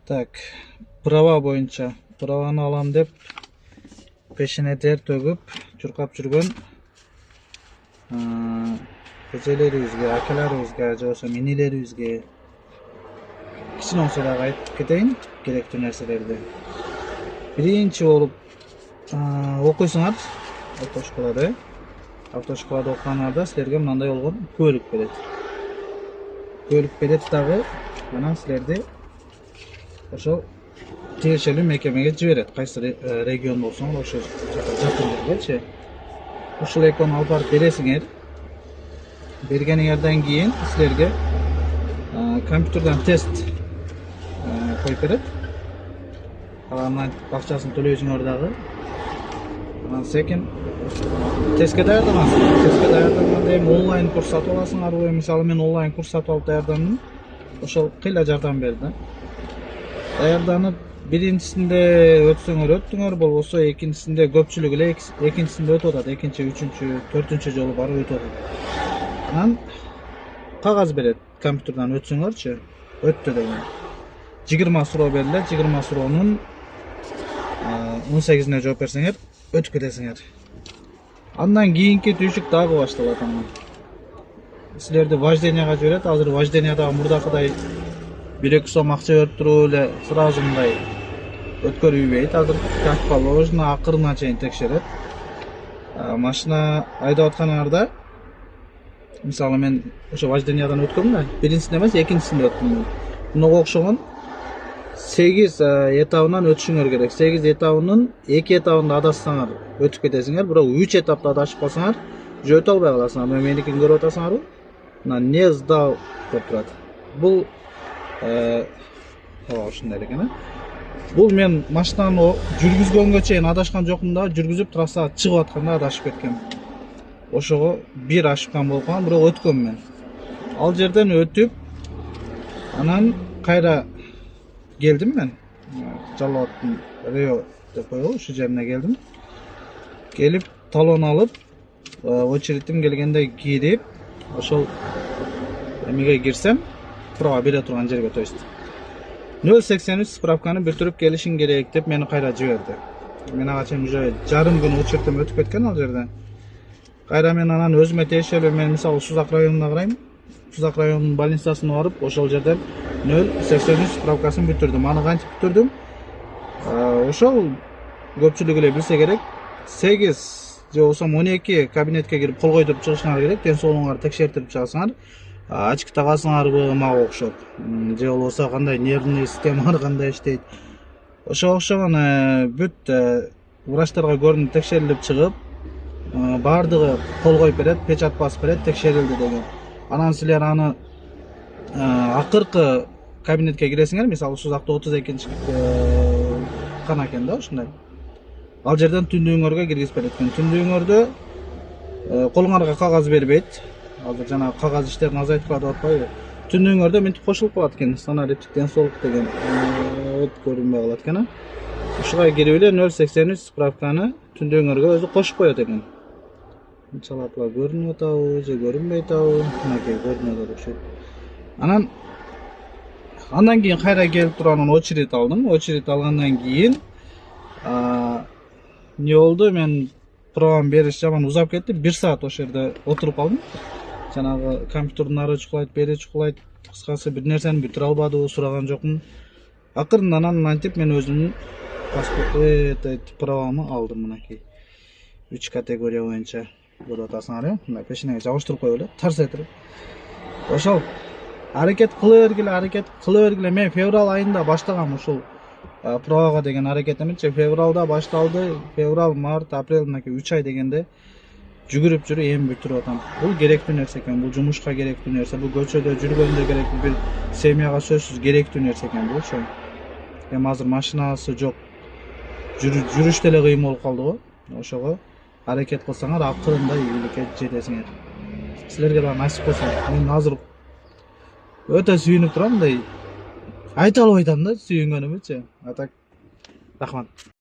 Так, права боюнча праваны алам деп пешине тер төгүп чуркап жүргөн эжелерибизге, акаларыбызга же болбосо энелерибизге кичине болсо дагы айтып кетейин керектүү нерселерди. Биринчи болуп окуйсуңар автошколада, автошколада окуганыңарда силерге мындай болгон күбөлүк берет. Күбөлүк берет дагы анан силерди ошол тиешелүү мекемеге жиберет. Кайсы регион болсоңор ошо жакын жергечи. Ушул экөөнү алып барып бересиңер. Бергениңерден кийин силерге компьютерден тест коюп берет. Анан акчасын төлөйсүңөр дагы. Анан секин тестке даярданасың. Тестке даярданганда эми онлайн курс сатып аласыңарбы? Мисалы мен онлайн курс сатып алып даярдандым. Ошол кыйла жардам берди. Даярданып биринчисинде өтсөңөр, болбосо экинчисинде көпчүлүк эле экинчисинде өтүп атат. Экинчи, үчүнчү, төртүнчү жолу барып өтүп атат. Анан кагаз берет. Компьютерден өтсөңөрчү, өттү деген. 20 суроо берилет. 20 суроонун 18-ине жооп берсеңер, өтүп кетесиңер. Андан кийинки түйшүк дагы башталат анан. Силерди вожденияга жиберет. Азыр вождениядагы мурдакыдай 1-2 сом акча берип туруп эле сразу мындай өткөрүбөйт. Азыр как положено акырына чейин текшерет. Машина айдап атканыңарда, мисалы мен ошо вождениядан өткөм да, биринчисинде эмес, экинчисинде өттүм. Мунга окшогон 8 этабынан өтүшүңөр керек. 8 этабынын 2 этабында адассаңар өтүп кетесиңер, бирок 3 этапта адашып калсаңар же өтө албай каласыңар. Меникин көрүп атасыңарбы? Мына не сдал деп турат. Бул ушундай экен. Бул мен машинаны жүргүзгөнгө чейин адашкан жокмун да, жүргүзүп трассага чыгып атканда адашып кеткем. Ошого бир ашыккан болуп калган, бирок өткөм мен. Ал жерден өтүп, анан кайра келдим мен. Жалал абадтын Рио деп коебу, ушу жерине келдим. Келип талон алып, очередим келгенде кирип, ошол эмеге кирсем, права бере турган жерге, то есть 083 справканы бүтүрүп келишиң керек деп мени кайра жиберди. Мен ага чейин уже жарым күн очередтен өтүп кеткен ал жерде. Кайра мен анан өзүмө тиешелүү, мен мисалы Сузак районуна карайм. Сузак районунун больницасына барып, ошол жерден 083 справкасын бүтүрдүм. Аны кантип бүтүрдүм? Ошол көпчүлүк эле билсе керек. 8 же болбосо 12 кабинетке кирип кол койдуруп чыгышыңар керек. Ден соолугуңарды текшертирип чыгасыңар. Ачык тагасыңарбы, мага окшоп. Же болбосо кандай нервный системалар кандай иштейт. Ошого окшогон бүт врачтарга көрүнүп текшерилип чыгып, бардыгы кол коюп берет, печать басып берет, текшерилди деген. Анан силер аны акыркы кабинетке киресиңер, мисалы Сузакта 32-нчи кана экен да, ушундай. Ал жерден түндүгүңөргө киргизип берет экен. Түндүгүңөрдө колуңарга кагаз бербейт. Азыр жана кагаз иштерин азайтып калат деп атпайбы? Түндүгүңөрдө мынтип кошулуп калат экен, санариптик ден соолук деген көрүнбөй калат экен. Ушуга кирип эле 083 справканы түндүгүңөргө өзү кошуп коет экен. Чалат көрүнүп атабы, же көрүнбөй атабы? Мынакей көрүнүп атат окшойт. Андан кийин кайра келип туруп анан очередь алдым. Очередь алгандан кийин не болду? Мен праваны бериш жаман узап кетти. 1 саат ошол жерде отуруп калдым. Жанагы компьютердун ары чукулайт, бери чукулайт. Кыскасы бир нерсени бүтүрө албадыбы, сураган жокмун. Акырында анан антип мен өзүмдүн правамы алдым, мынакей. 3 категория боюнча көрүп атасыңар, мындай пешинеге жабыштырып коюп эле, тарс этирип. Ошол аракет кыла бергиле. Мен февраль айында баштагам ушул правага деген аракетимчи. Февралда башталды. Февраль, март, апрель, мынакей 3 ай дегенде жүгүрүп жүрүп эми бүтүрүп атам. Бул керектүү нерсе экен, бул жумушка керектүү нерсе, бул көчөдө жүргөндө керектүү, бир семьяга сөзсүз керектүү нерсе экен бул. Ошо. Эми азыр машинасы жок. Жүрүш деле кыйын болуп калды го. Ошого аракет кылсаңар акырында ийгиликке жетесиңер. Силерге да насип болсун. Мен азыр өтө сүйүнүп турам, мындай айта албай атам да сүйүнгөнүмчү. А так рахмат.